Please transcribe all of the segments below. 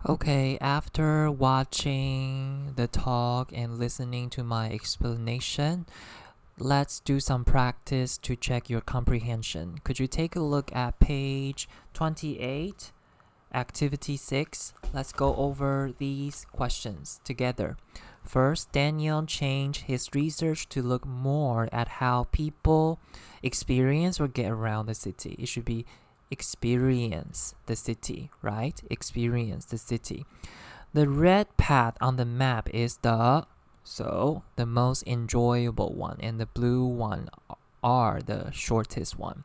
Okay, after watching the talk and listening to my explanation, let's do some practice to check your comprehension. Could you take a look at page 28, activity 6? Let's go over these questions together. First, Daniel changed his research to look more at how people experience or get around the city. It should be experience the city, right? Experience the city. The red path on the map is the most enjoyable one, and the blue one are the shortest one.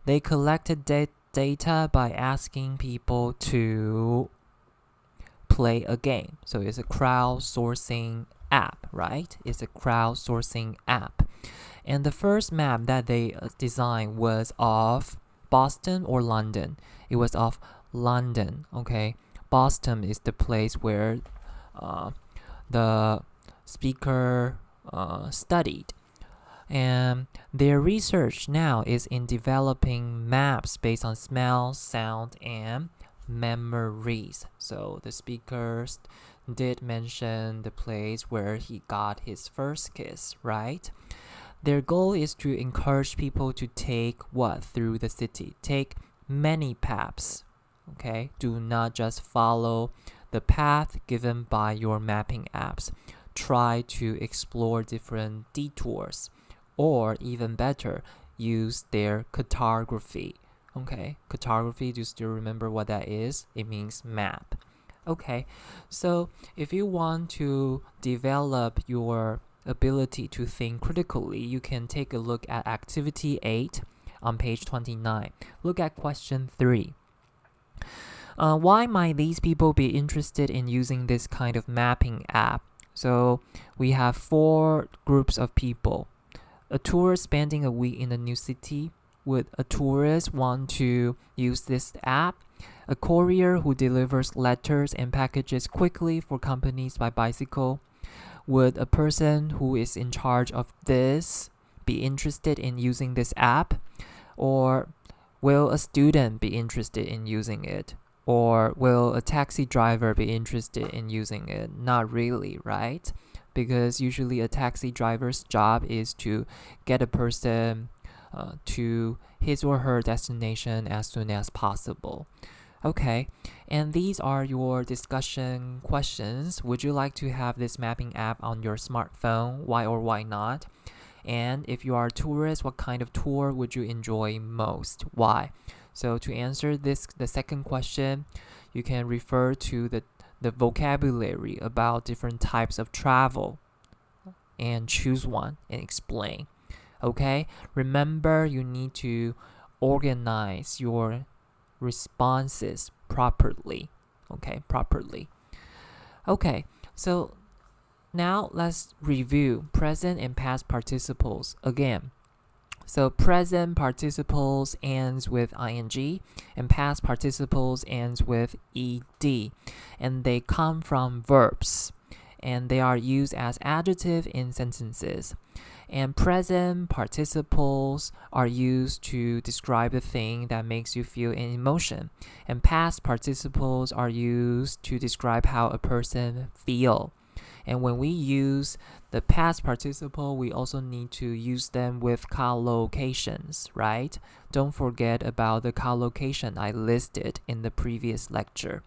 They collected data by asking people to play a game. So it's a crowdsourcing app, right? It's a crowdsourcing app. And the first map that they designed was of Boston or London. It was of London, okay? Boston is the place where the speaker studied. And their research now is in developing maps based on smell, sound, and memories. So the speakers did mention the place where he got his first kiss, right? Their goal is to encourage people to take what through the city? Take many paths, okay? Do not just follow the path given by your mapping apps. Try to explore different detours, or even better, use their cartography. Okay, cartography, do you still remember what that is? It means map. Okay, so if you want to develop your ability to think critically, you can take a look at activity 8 on page 29. Look at question 3. Why might these people be interested in using this kind of mapping app? So we have 4 groups of people. A tourist spending a week in a new city. Would a tourist want to use this app? A courier who delivers letters and packages quickly for companies by bicycle. Would a person who is in charge of this be interested in using this app? Or will a student be interested in using it? Or will a taxi driver be interested in using it? Not really, right? Because usually a taxi driver's job is to get a person to his or her destination as soon as possible. Okay, and these are your discussion questions. Would you like to have this mapping app on your smartphone? Why or why not? And if you are a tourist, what kind of tour would you enjoy most? Why? So to answer the second question, you can refer to the vocabulary about different types of travel and choose one and explain. Okay, remember you need to organize your responses properly. Okay, so now let's review present and past participles again. So present participles ends with ing and past participles ends with ed, and they come from verbs and they are used as adjective in sentences. And present participles are used to describe the thing that makes you feel an emotion. And past participles are used to describe how a person feels. And when we use the past participle, we also need to use them with collocations, right? Don't forget about the collocation I listed in the previous lecture.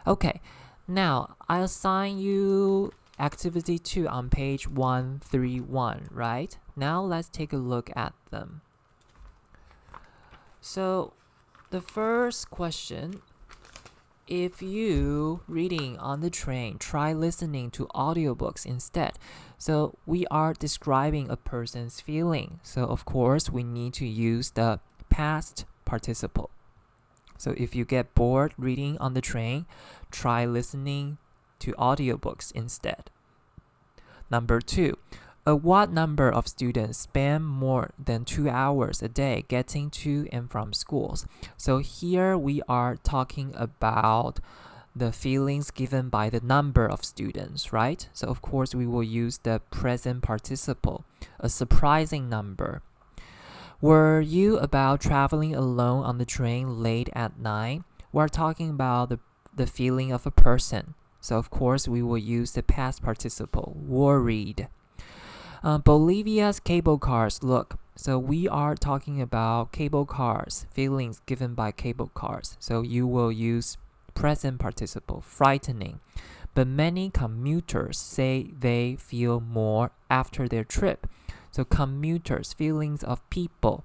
Okay, now I assign you activity 2 on page 131, right? Now let's take a look at them. So the first question, if you reading on the train, try listening to audiobooks instead. So we are describing a person's feeling. So of course we need to use the past participle. So if you get bored reading on the train, try listening to audiobooks instead. Number 2, what number of students spend more than 2 hours a day getting to and from schools? So here we are talking about the feelings given by the number of students, right? So of course we will use the present participle, a surprising number. Were you about traveling alone on the train late at night? We're talking about the the feeling of a person. So of course we will use the past participle, worried. Bolivia's cable cars. Look, so we are talking about cable cars, feelings given by cable cars. So you will use present participle, frightening. But many commuters say they feel more after their trip. So commuters, feelings of people.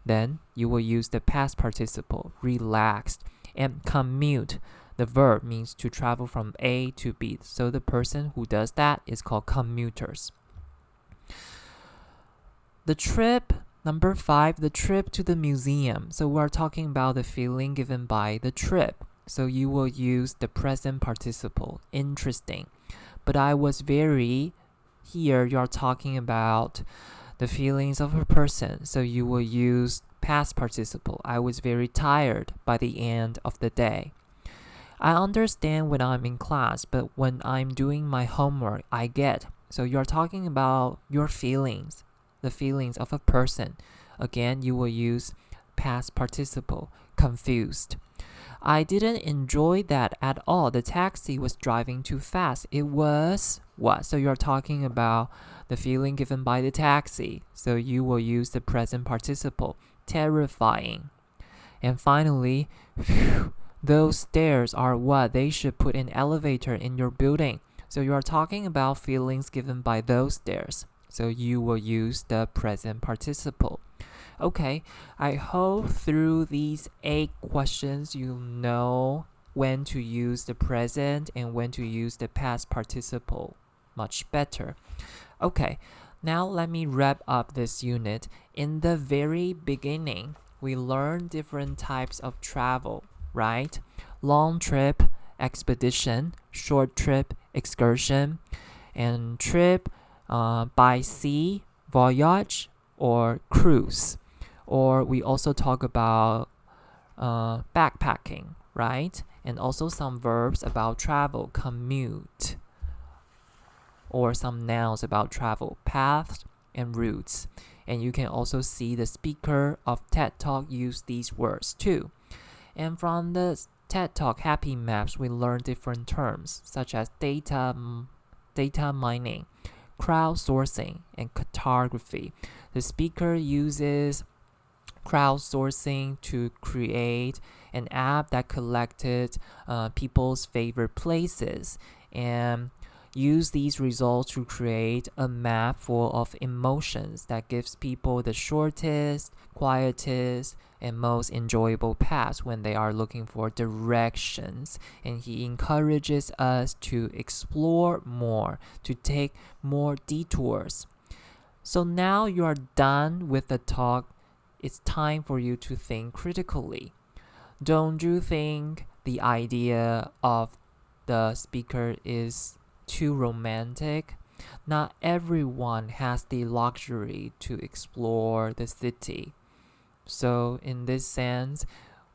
Then you will use the past participle, relaxed. And commute, the verb means to travel from A to B. So the person who does that is called commuters. The trip, number 5, the trip to the museum. So we're talking about the feeling given by the trip. So you will use the present participle, interesting. But I was very, here you're talking about the feelings of a person. So you will use past participle. I was very tired by the end of the day. I understand when I'm in class, but when I'm doing my homework, I get. So you're talking about your feelings, the feelings of a person. Again, you will use past participle, confused. I didn't enjoy that at all. The taxi was driving too fast. It was what? So you're talking about the feeling given by the taxi. So you will use the present participle, terrifying. And finally, phew, those stairs are what? They should put an elevator in your building. So you are talking about feelings given by those stairs. So you will use the present participle. Okay, I hope through these 8 questions you know when to use the present and when to use the past participle much better. Okay, now let me wrap up this unit. In the very beginning, we learned different types of travel, right? Long trip, expedition, short trip, excursion, and trip by sea, voyage, or cruise. Or we also talk about backpacking, right? And also some verbs about travel, commute. Or some nouns about travel, paths and routes. And you can also see the speaker of TED Talk use these words too. And from the TED Talk Happy Maps, we learn different terms such as data mining, crowdsourcing, and cartography. The speaker uses crowdsourcing to create an app that collected people's favorite places and use these results to create a map full of emotions that gives people the shortest, quietest, and most enjoyable paths when they are looking for directions. And he encourages us to explore more, to take more detours. So now you are done with the talk. It's time for you to think critically. Don't you think the idea of the speaker is too romantic? Not everyone has the luxury to explore the city. So in this sense,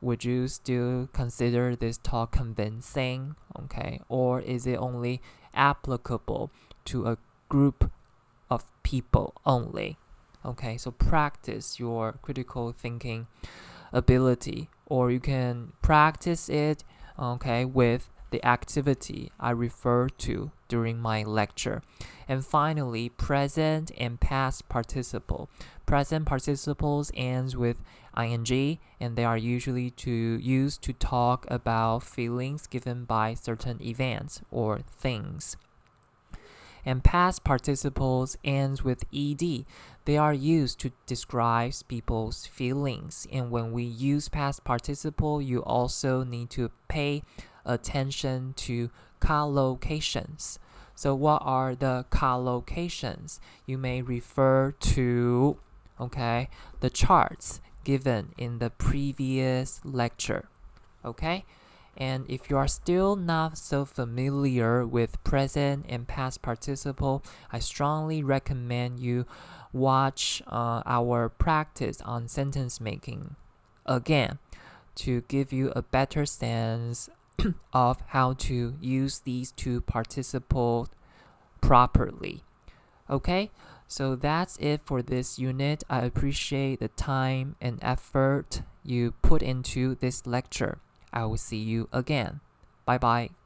would you still consider this talk convincing? Okay, or is it only applicable to a group of people only? Okay, so practice your critical thinking ability, or you can practice it, okay, with the activity I refer to during my lecture. And finally, present and past participle. Present participles ends with ing, and they are usually used to talk about feelings given by certain events or things. And past participles ends with ed. They are used to describe people's feelings. And when we use past participle, you also need to pay attention to collocations. So what are the collocations? You may refer to, okay, the charts given in the previous lecture. Okay? And if you are still not so familiar with present and past participle, I strongly recommend you watch our practice on sentence making again to give you a better sense of how to use these two participles properly. Okay, so that's it for this unit. I appreciate the time and effort you put into this lecture. I will see you again. 拜拜。